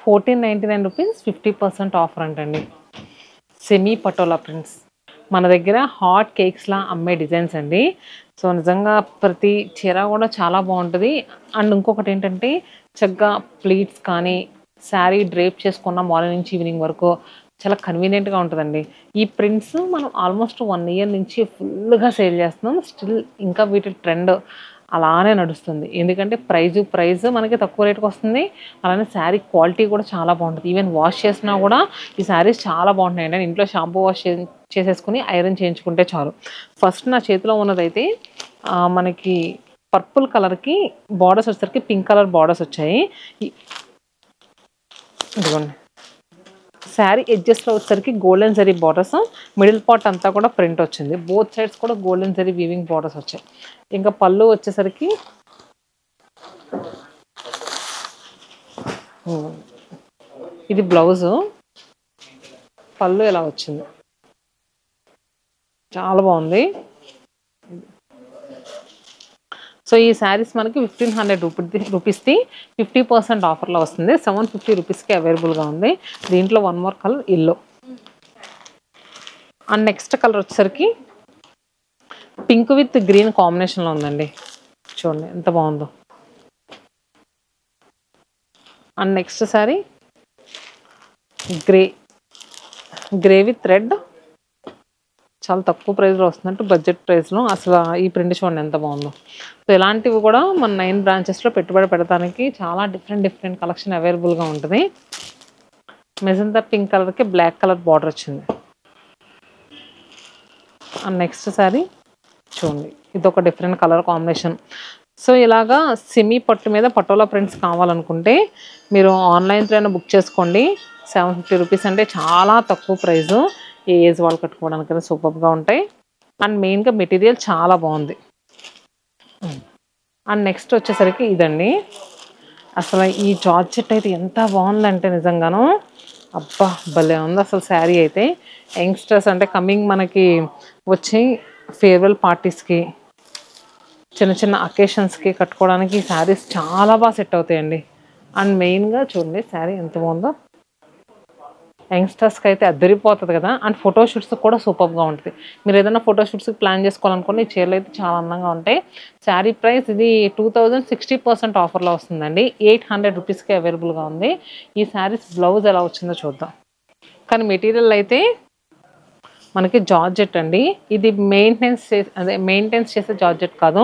1499 rupees 50% offer అంటండి. Semi patola prints మన దగ్గర హాట్ కేక్స్లా అమ్మే డిజైన్స్ అండి. సో నిజంగా ప్రతి చీర కూడా చాలా బాగుంటుంది. అండ్ ఇంకొకటి ఏంటంటే చక్కగా ప్లీట్స్ కానీ శారీ డ్రేప్ చేసుకున్న మార్నింగ్ నుంచి ఈవినింగ్ వరకు చాలా కన్వీనియంట్గా ఉంటుందండి. ఈ ప్రింట్స్ మనం ఆల్మోస్ట్ 1 ఇయర్ నుంచి ఫుల్గా సేల్ చేస్తున్నాం. స్టిల్ ఇంకా వీటి ట్రెండ్ అలానే నడుస్తుంది. ఎందుకంటే ప్రైస్ మనకి తక్కువ రేటుకి వస్తుంది. అలానే శారీ క్వాలిటీ కూడా చాలా బాగుంటుంది. ఈవెన్ వాష్ చేసినా కూడా ఈ శారీస్ చాలా బాగుంటున్నాయండి. నేను ఇంట్లో షాంపూ వాష్ చేసేసుకుని ఐరన్ చేయించుకుంటే చాలు. ఫస్ట్ నా చేతిలో ఉన్నదైతే మనకి పర్పుల్ కలర్కి బార్డర్స్ వచ్చేసరికి పింక్ కలర్ బార్డర్స్ వచ్చాయి. ఇదిగోండి శారీ ఎడ్జెస్లో వచ్చేసరికి golden zari borders, middle part అంతా కూడా ప్రింట్ వచ్చింది. బోత్ సైడ్స్ కూడా గోల్డెన్ జరీ వీవింగ్ బార్డర్స్ వచ్చాయి. ఇంకా పళ్ళు వచ్చేసరికి ఇది బ్లౌజు, పళ్ళు ఎలా వచ్చింది చాలా బాగుంది. సో ఈ శారీస్ మనకి 1500 రూపీస్ది 50% ఆఫర్లో వస్తుంది. 750 రూపీస్కి అవైలబుల్గా ఉంది. దీంట్లో 1 more colour yellow. And next colour వచ్చేసరికి పింక్ విత్ గ్రీన్ కాంబినేషన్లో ఉందండి. చూడండి ఎంత బాగుందో. And next sari grey with red, చాలా తక్కువ ప్రైస్లో వస్తుందంటే బడ్జెట్ ప్రైస్లో. అసలు ఈ ప్రింట్ చూడండి ఎంత బాగుందో. సో ఇలాంటివి కూడా మన 9 బ్రాంచెస్లో పెట్టుబడి పెడతానికి చాలా డిఫరెంట్ కలెక్షన్ అవైలబుల్గా ఉంటుంది. మెజంతా పింక్ కలర్కి బ్లాక్ కలర్ బార్డర్ వచ్చింది. అండ్ నెక్స్ట్ శారీ చూడండి ఇదొక డిఫరెంట్ కలర్ కాంబినేషన్. సో ఇలాగా సెమీ పట్టు మీద పటోలా ప్రింట్స్ కావాలనుకుంటే మీరు ఆన్లైన్ త్రైనా బుక్ చేసుకోండి. 750 రూపీస్ అంటే చాలా తక్కువ ప్రైజు. ఏ ఏజ్ వాళ్ళు కట్టుకోవడానికైనా సూపర్గా ఉంటాయి. అండ్ మెయిన్గా మెటీరియల్ చాలా బాగుంది. అండ్ నెక్స్ట్ వచ్చేసరికి ఇదండి. అసలు ఈ జార్జెట్ అయితే ఎంత బాగుందంటే నిజంగాను అబ్బా భలే ఉంది అసలు శారీ అయితే. యంగ్స్టర్స్ అంటే కమింగ్ మనకి వచ్చి ఫేర్వెల్ పార్టీస్కి చిన్న అకేషన్స్కి కట్టుకోవడానికి ఈ శారీస్ చాలా బాగా సెట్ అవుతాయండి. అండ్ మెయిన్గా చూడండి శారీ ఎంత బాగుందో. యంగ్స్టర్స్కి అయితే అద్దరిపోతుంది కదా. అండ్ ఫోటోషూట్స్ కూడా సూపర్గా ఉంటుంది. మీరు ఏదైనా ఫోటోషూట్స్కి ప్లాన్ చేసుకోవాలనుకోండి ఈ చీరలు అయితే చాలా అందంగా ఉంటాయి. శారీ ప్రైస్ ఇది 2060% ఆఫర్లో వస్తుందండి. 800 రూపీస్కి అవైలబుల్గా ఉంది. ఈ శారీస్ బ్లౌజ్ ఎలా వచ్చిందో చూద్దాం. కానీ మెటీరియల్ అయితే మనకి జార్జెట్ అండి. ఇది మెయింటెనెన్స్ చేసే జార్జెట్ కాదు,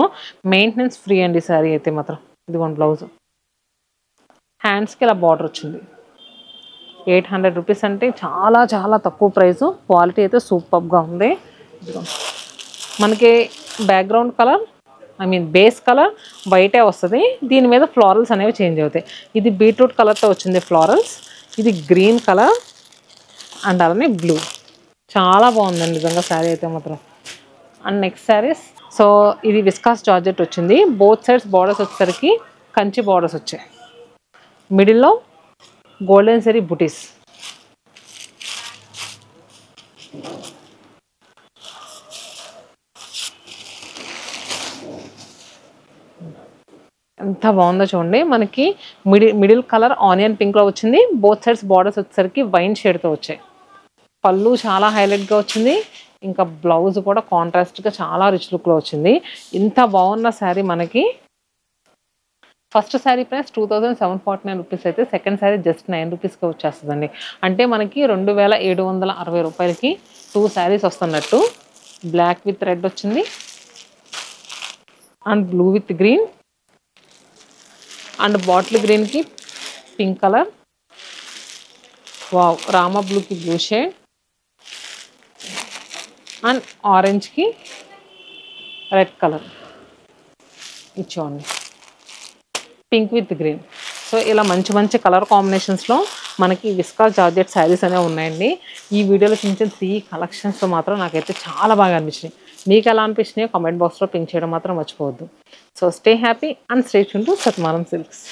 మెయింటెనెన్స్ ఫ్రీ అండి శారీ అయితే మాత్రం. ఇదిగోండి బ్లౌజ్, హ్యాండ్స్కి ఇలా బార్డర్ వచ్చింది. 800 రూపీస్ అంటే చాలా తక్కువ ప్రైసు. క్వాలిటీ అయితే సూపర్గా ఉంది. మనకి బ్యాక్గ్రౌండ్ కలర్ బేస్ కలర్ వైటే వస్తుంది. దీని మీద ఫ్లోరల్స్ అనేవి చేంజ్ అవుతాయి. ఇది బీట్రూట్ కలర్తో వచ్చింది ఫ్లోరల్స్, ఇది గ్రీన్ కలర్ అండ్ అలానే బ్లూ. చాలా బాగుందండి నిజంగా శారీ అయితే మాత్రం. అండ్ నెక్స్ట్ శారీస్ సో ఇది విస్కాస్ జార్జెట్ వచ్చింది. బోత్ సైడ్స్ బార్డర్స్ వచ్చేసరికి కంచి బార్డర్స్ వచ్చాయి. మిడిల్లో గోల్డెన్ జరీ బుటీస్. ఎంత బాగుందో చూడండి. మనకి మిడిల్ కలర్ ఆనియన్ పింక్లో వచ్చింది. బోత్ సైడ్స్ బార్డర్స్ వచ్చేసరికి వైన్ షేడ్తో వచ్చాయి. పళ్ళు చాలా హైలైట్గా వచ్చింది. ఇంకా బ్లౌజ్ కూడా కాంట్రాస్ట్గా చాలా రిచ్ లుక్లో వచ్చింది. ఇంత బాగున్న శారీ మనకి ఫస్ట్ శారీ ప్రైస్ 2749 రూపీస్ అయితే సెకండ్ శారీ జస్ట్ 9 రూపీస్కి వచ్చేస్తుందండి. అంటే మనకి 2760 రూపాయలకి 2 శారీస్ వస్తున్నట్టు. బ్లాక్ విత్ రెడ్ వచ్చింది and blue with green and bottle గ్రీన్కి పింక్ కలర్, వావ్ రామా బ్లూకి బ్లూ షేడ్ అండ్ ఆరెంజ్కి రెడ్ కలర్ ఇచ్చోండి, పింక్ విత్ గ్రీన్. సో ఇలా మంచి కలర్ కాంబినేషన్స్లో మనకి విస్కాస్ జార్జెట్ శారీస్ అనేవి ఉన్నాయండి. ఈ వీడియోలో చూపించిన 3 కలెక్షన్స్ మాత్రం నాకైతే చాలా బాగా అనిపించినాయి. మీకు ఎలా అనిపించినాయో కామెంట్ బాక్స్లో పింక్ చేయడం మాత్రం మర్చిపోవద్దు. So stay happy and stay tune to Satyamanam silks.